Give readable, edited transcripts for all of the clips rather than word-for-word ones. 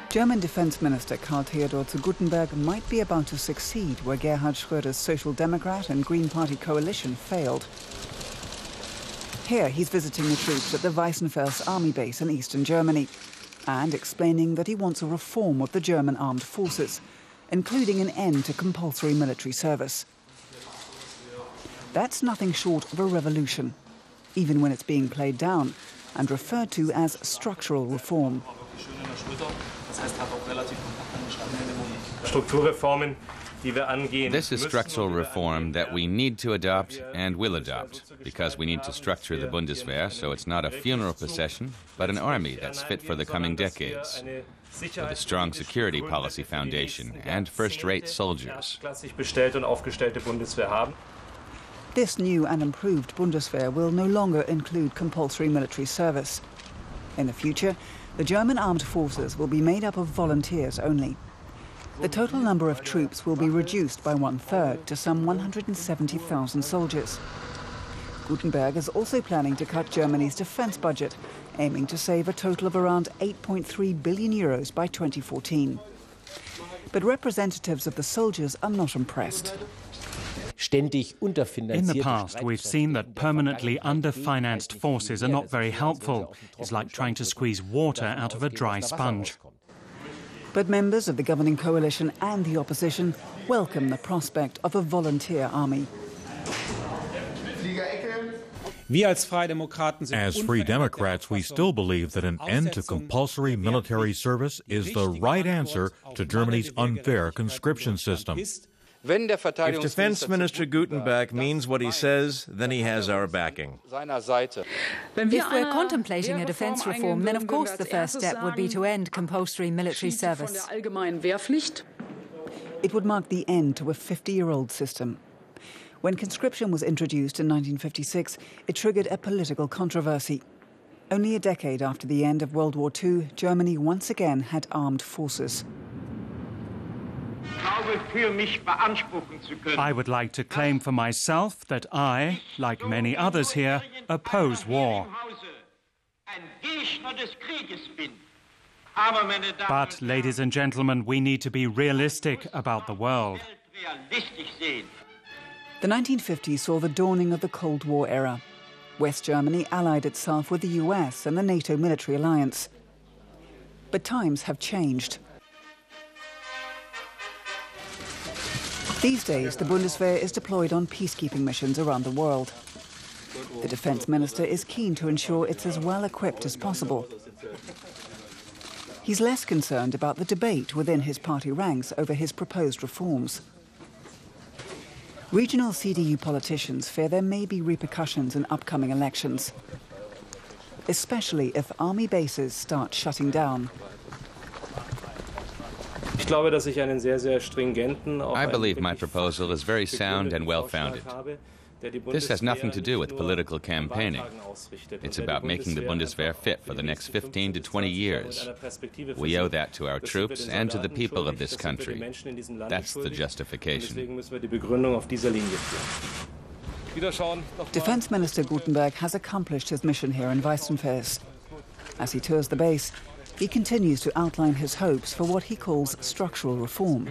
German Defense Minister Karl-Theodor to Guttenberg might be about to succeed where Gerhard Schröder's Social Democrat and Green Party coalition failed. Here he's visiting the troops at the Weissenfels army base in eastern Germany and explaining that he wants a reform of the German armed forces, including an end to compulsory military service. That's nothing short of a revolution, even when it's being played down and referred to as structural reform. This is structural reform that we need to adopt and will adopt, because we need to structure the Bundeswehr so it's not a funeral procession, but an army that's fit for the coming decades, with a strong security policy foundation and first-rate soldiers. This new and improved Bundeswehr will no longer include compulsory military service. In the future, the German armed forces will be made up of volunteers only. The total number of troops will be reduced by 1/3 to some 170,000 soldiers. Guttenberg is also planning to cut Germany's defense budget, aiming to save a total of around 8.3 billion euros by 2014. But representatives of the soldiers are not impressed. In the past, we've seen that permanently underfinanced forces are not very helpful. It's like trying to squeeze water out of a dry sponge. But members of the governing coalition and the opposition welcome the prospect of a volunteer army. As Free Democrats, we still believe that an end to compulsory military service is the right answer to Germany's unfair conscription system. If Defense Minister Guttenberg means what he says, then he has our backing. If we're contemplating a defense reform, then of course the first step would be to end compulsory military service. It would mark the end to a 50-year-old system. When conscription was introduced in 1956, it triggered a political controversy. Only a decade after the end of World War II, Germany once again had armed forces. I would like to claim for myself that I, like many others here, oppose war. But, ladies and gentlemen, we need to be realistic about the world. The 1950s saw the dawning of the Cold War era. West Germany allied itself with the US and the NATO military alliance. But times have changed. These days, the Bundeswehr is deployed on peacekeeping missions around the world. The defense minister is keen to ensure it's as well equipped as possible. He's less concerned about the debate within his party ranks over his proposed reforms. Regional CDU politicians fear there may be repercussions in upcoming elections, especially if army bases start shutting down. I believe my proposal is very sound and well-founded. This has nothing to do with political campaigning. It's about making the Bundeswehr fit for the next 15 to 20 years. We owe that to our troops and to the people of this country. That's the justification. Defense Minister Guttenberg has accomplished his mission here in Weissenfels. As he tours the base, he continues to outline his hopes for what he calls structural reform.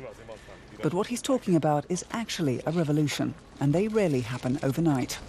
But what he's talking about is actually a revolution, and they rarely happen overnight.